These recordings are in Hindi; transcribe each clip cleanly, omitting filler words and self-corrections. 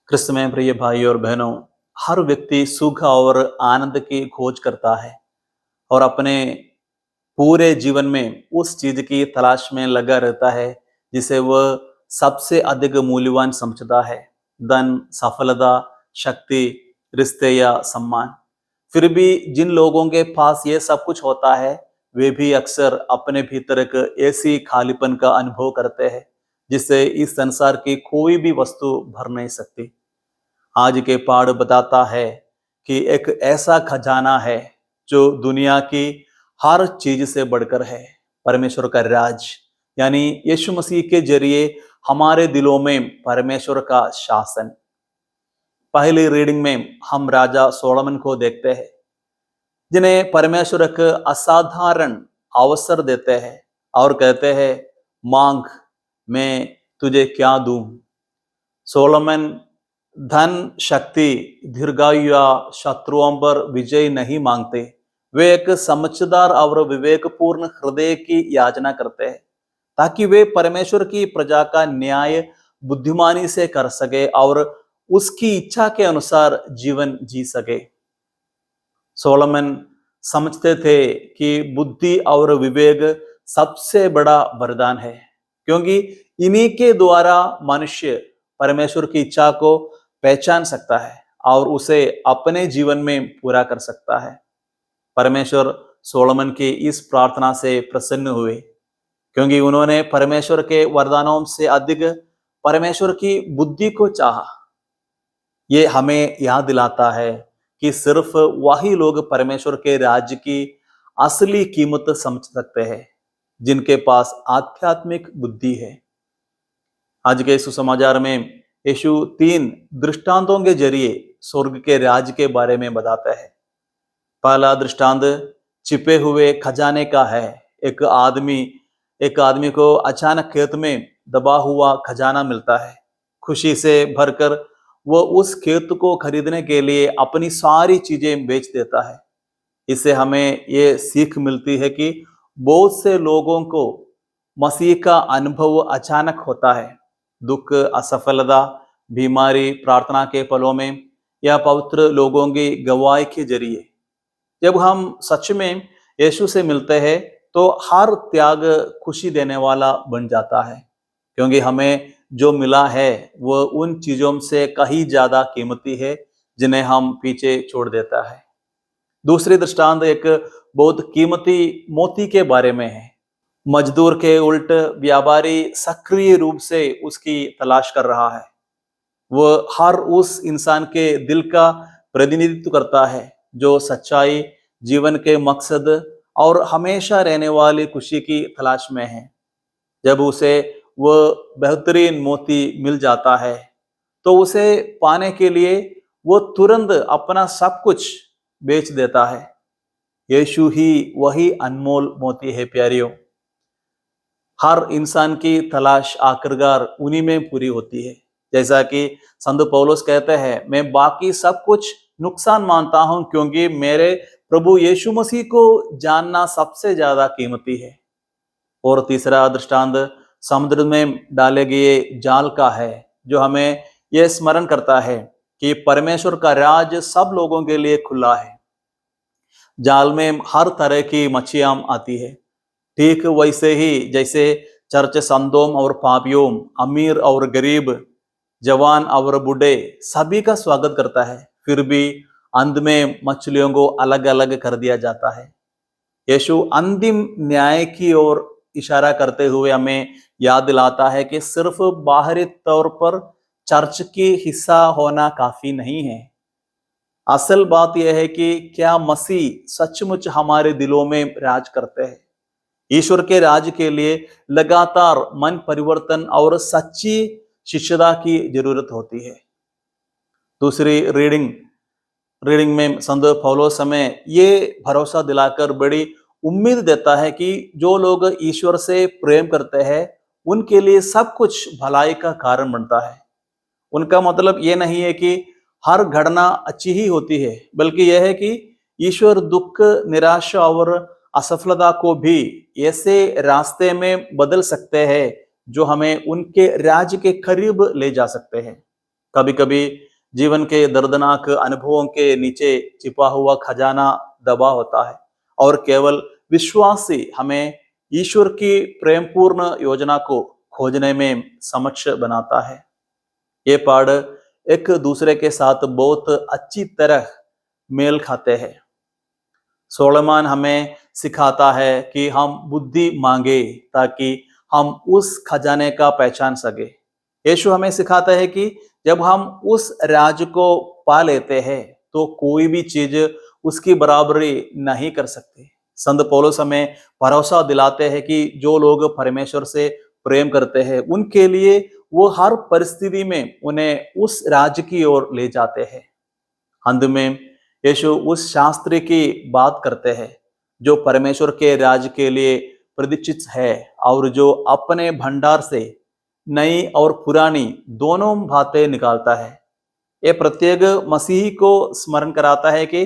क्रिस्त में प्रिय भाई और बहनों, हर व्यक्ति सुख और आनंद की खोज करता है और अपने पूरे जीवन में उस चीज की तलाश में लगा रहता है जिसे वह सबसे अधिक मूल्यवान समझता है। धन, सफलता, शक्ति, रिश्ते या सम्मान। फिर भी जिन लोगों के पास ये सब कुछ होता है, वे भी अक्सर अपने भीतर एक ऐसी खालीपन का अनुभव करते हैं जिसे इस संसार की कोई भी वस्तु भर नहीं सकती। आज के पाठ बताता है कि एक ऐसा खजाना है जो दुनिया की हर चीज से बढ़कर है। परमेश्वर का राज यानी यीशु मसीह के जरिए हमारे दिलों में परमेश्वर का शासन। पहली रीडिंग में हम राजा सोलोमन को देखते हैं जिन्हें परमेश्वर एक असाधारण अवसर देते हैं और कहते हैं, मांग, मैं तुझे क्या दूं। सोलोमन धन, शक्ति, दीर्घायु या शत्रुओं पर विजय नहीं मांगते। वे एक समझदार और विवेकपूर्ण हृदय की याचना करते हैं ताकि वे परमेश्वर की प्रजा का न्याय बुद्धिमानी से कर सके और उसकी इच्छा के अनुसार जीवन जी सके। सोलोमन समझते थे कि बुद्धि और विवेक सबसे बड़ा वरदान है, क्योंकि इन्हीं के द्वारा मनुष्य परमेश्वर की इच्छा को पहचान सकता है और उसे अपने जीवन में पूरा कर सकता है। परमेश्वर सोलोमन की इस प्रार्थना से प्रसन्न हुए क्योंकि उन्होंने परमेश्वर के वरदानों से अधिक परमेश्वर की बुद्धि को चाहा। ये हमें याद दिलाता है कि सिर्फ वही लोग परमेश्वर के राज्य की असली कीमत समझ सकते हैं जिनके पास आध्यात्मिक बुद्धि है। आज के सुसमाचार में यीशु 3 दृष्टांतों के जरिए स्वर्ग के राज्य के बारे में बताता है। पहला दृष्टांत छिपे हुए खजाने का है। एक आदमी को अचानक खेत में दबा हुआ खजाना मिलता है। खुशी से भरकर वो उस खेत को खरीदने के लिए अपनी सारी चीजें बेच देता है। इससे हमें ये सीख मिलती है कि बहुत से लोगों को मसीह का अनुभव अचानक होता है। दुख, असफलता, बीमारी, प्रार्थना के पलों में या पवित्र लोगों की गवाही के जरिए। जब हम सच में यीशु से मिलते हैं तो हर त्याग खुशी देने वाला बन जाता है, क्योंकि हमें जो मिला है वो उन चीजों से कहीं ज्यादा कीमती है जिन्हें हम पीछे छोड़ देता है। दूसरी दृष्टांत एक बहुत कीमती मोती के बारे में है। मजदूर के उल्ट व्यापारी सक्रिय रूप से उसकी तलाश कर रहा है। वह हर उस इंसान के दिल का प्रतिनिधित्व करता है जो सच्चाई, जीवन के मकसद और हमेशा रहने वाली खुशी की तलाश में है। जब उसे वह बेहतरीन मोती मिल जाता है तो उसे पाने के लिए वो तुरंत अपना सब कुछ बेच देता है। यीशु ही वही अनमोल मोती है प्यारियों। हर इंसान की तलाश आखिरकार उन्हीं में पूरी होती है। जैसा कि संत पौलुस कहते हैं, मैं बाकी सब कुछ नुकसान मानता हूं क्योंकि मेरे प्रभु यीशु मसीह को जानना सबसे ज्यादा कीमती है। और तीसरा दृष्टांत समुद्र में डाले गए जाल का है, जो हमें यह स्मरण करता है कि परमेश्वर का राज सब लोगों के लिए खुला है। जाल में हर तरह की मछलियां आती है, ठीक वैसे ही जैसे चर्च संतों और पापियों, अमीर और गरीब, जवान और बूढ़े सभी का स्वागत करता है। फिर भी अंत में मछलियों को अलग अलग कर दिया जाता है। यीशु अंतिम न्याय की ओर इशारा करते हुए हमें याद दिलाता है कि सिर्फ बाहरी तौर पर चर्च की हिस्सा होना काफी नहीं है। असल बात यह है कि क्या मसीह सचमुच हमारे दिलों में राज करते हैं। ईश्वर के राज के लिए लगातार मन परिवर्तन और सच्ची शिष्यता की जरूरत होती है। दूसरी रीडिंग में संत पौलुस हमें ये भरोसा दिलाकर बड़ी उम्मीद देता है कि जो लोग ईश्वर से प्रेम करते हैं उनके लिए सब कुछ भलाई का कारण बनता है। उनका मतलब ये नहीं है कि हर घटना अच्छी ही होती है, बल्कि यह है कि ईश्वर दुख, निराशा और असफलता को भी ऐसे रास्ते में बदल सकते हैं जो हमें उनके राज्य के करीब ले जा सकते हैं। कभी कभी जीवन के दर्दनाक अनुभवों के नीचे छिपा हुआ खजाना दबा होता है और केवल विश्वास से हमें ईश्वर की प्रेमपूर्ण योजना को खोजने में समक्ष बनाता है। ये पाठ एक दूसरे के साथ बहुत अच्छी तरह मेल खाते हैं। सोलोमन हमें सिखाता है कि हम बुद्धि मांगे ताकि हम उस खजाने का पहचान सके। यीशु हमें सिखाता है कि जब हम उस राज को पा लेते हैं तो कोई भी चीज उसकी बराबरी नहीं कर सकती। संत पौलुस हमें भरोसा दिलाते हैं कि जो लोग परमेश्वर से प्रेम करते हैं उनके लिए वो हर परिस्थिति में उन्हें उस राज की ओर ले जाते हैं। अंत में यीशु उस शास्त्री की बात करते हैं जो परमेश्वर के राज के लिए प्रतिष्ठित है और जो अपने भंडार से नई और पुरानी दोनों बातें निकालता है। ये प्रत्येक मसीही को स्मरण कराता है कि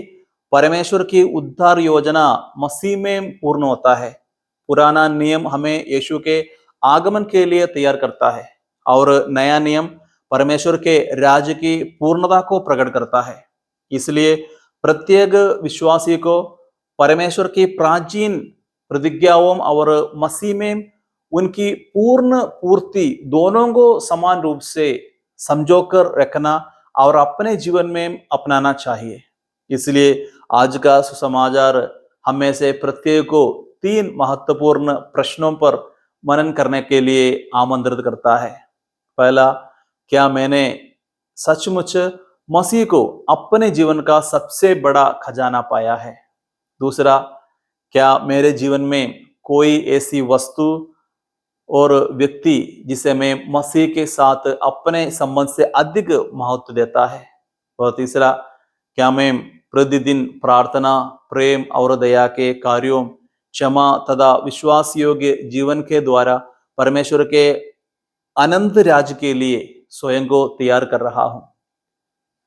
परमेश्वर की उद्धार योजना मसीह में पूर्ण होता है। पुराना नियम हमें यीशु के आगमन के लिए तैयार करता है और नया नियम परमेश्वर के राज्य की पूर्णता को प्रकट करता है। इसलिए प्रत्येक विश्वासी को परमेश्वर की प्राचीन प्रतिज्ञाओं और मसीह में उनकी पूर्ण पूर्ति दोनों को समान रूप से समझोकर रखना और अपने जीवन में अपनाना चाहिए। इसलिए आज का सुसमाचार हमें से प्रत्येक को 3 महत्वपूर्ण प्रश्नों पर मनन करने के लिए आमंत्रित करता है। पहला, क्या मैंने सचमुच मसीह को अपने जीवन का सबसे बड़ा खजाना पाया है? दूसरा, क्या मेरे जीवन में कोई ऐसी वस्तु और व्यक्ति जिसे मैं मसीह के साथ अपने संबंध से अधिक महत्व देता है? और तीसरा, क्या मैं प्रतिदिन प्रार्थना, प्रेम और दया के कार्यों, क्षमा तथा विश्वास योग्य जीवन के द्वारा परमेश्वर के अनंत राज्य के लिए स्वयं को तैयार कर रहा हूं?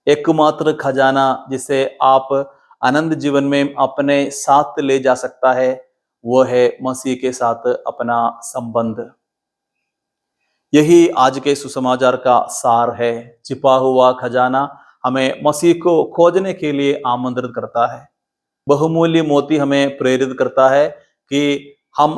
एकमात्र खजाना जिसे आप आनंद जीवन में अपने साथ ले जा सकता है वो है मसीह के साथ अपना संबंध। यही आज के सुसमाचार का सार है। छिपा हुआ खजाना हमें मसीह को खोजने के लिए आमंत्रित करता है। बहुमूल्य मोती हमें प्रेरित करता है कि हम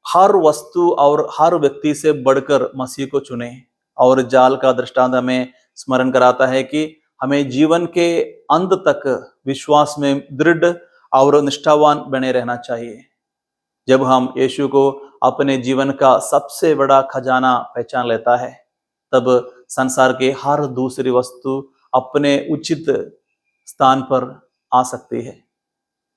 हर वस्तु और हर व्यक्ति से बढ़कर मसीह को चुने। और जाल का दृष्टांत हमें स्मरण कराता है कि हमें जीवन के अंत तक विश्वास में दृढ़ और निष्ठावान बने रहना चाहिए। जब हम यीशु को अपने जीवन का सबसे बड़ा खजाना पहचान लेता है तब संसार के हर दूसरी वस्तु अपने उचित स्थान पर आ सकती है।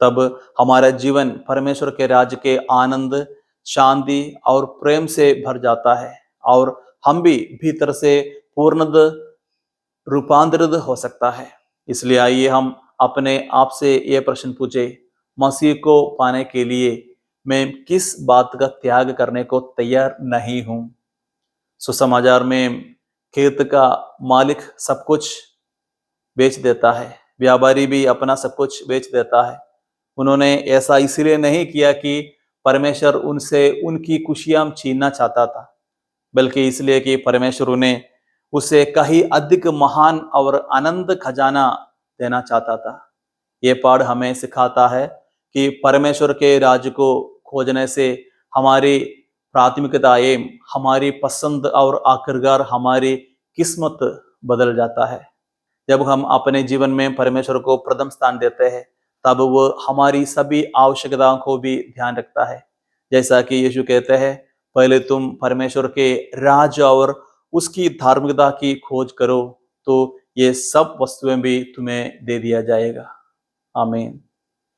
तब हमारा जीवन परमेश्वर के राज्य के आनंद, शांति और प्रेम से भर जाता है और हम भी भीतर से पूर्णतः रूपांतरित हो सकता है। इसलिए आइए हम अपने आप से ये प्रश्न पूछे, मसीह को पाने के लिए मैं किस बात का त्याग करने को तैयार नहीं हूं? सुसमाचार में खेत का मालिक सब कुछ बेच देता है, व्यापारी भी अपना सब कुछ बेच देता है। उन्होंने ऐसा इसलिए नहीं किया कि परमेश्वर उनसे उनकी खुशियां छीनना चाहता था, बल्कि इसलिए कि परमेश्वर उन्हें उसे कहीं अधिक महान और अनंत खजाना देना चाहता था। ये पाठ हमें सिखाता है कि परमेश्वर के राज्य को खोजने से हमारी प्राथमिकताएं, हमारी पसंद और आखिरकार हमारी किस्मत बदल जाता है। जब हम अपने जीवन में परमेश्वर को प्रथम स्थान देते हैं तब वो हमारी सभी आवश्यकताओं को भी ध्यान रखता है। जैसा कि यीशु कहते हैं, पहले तुम परमेश्वर के राज और उसकी धार्मिकता की खोज करो तो ये सब वस्तुएं भी तुम्हें दे दिया जाएगा। आमीन।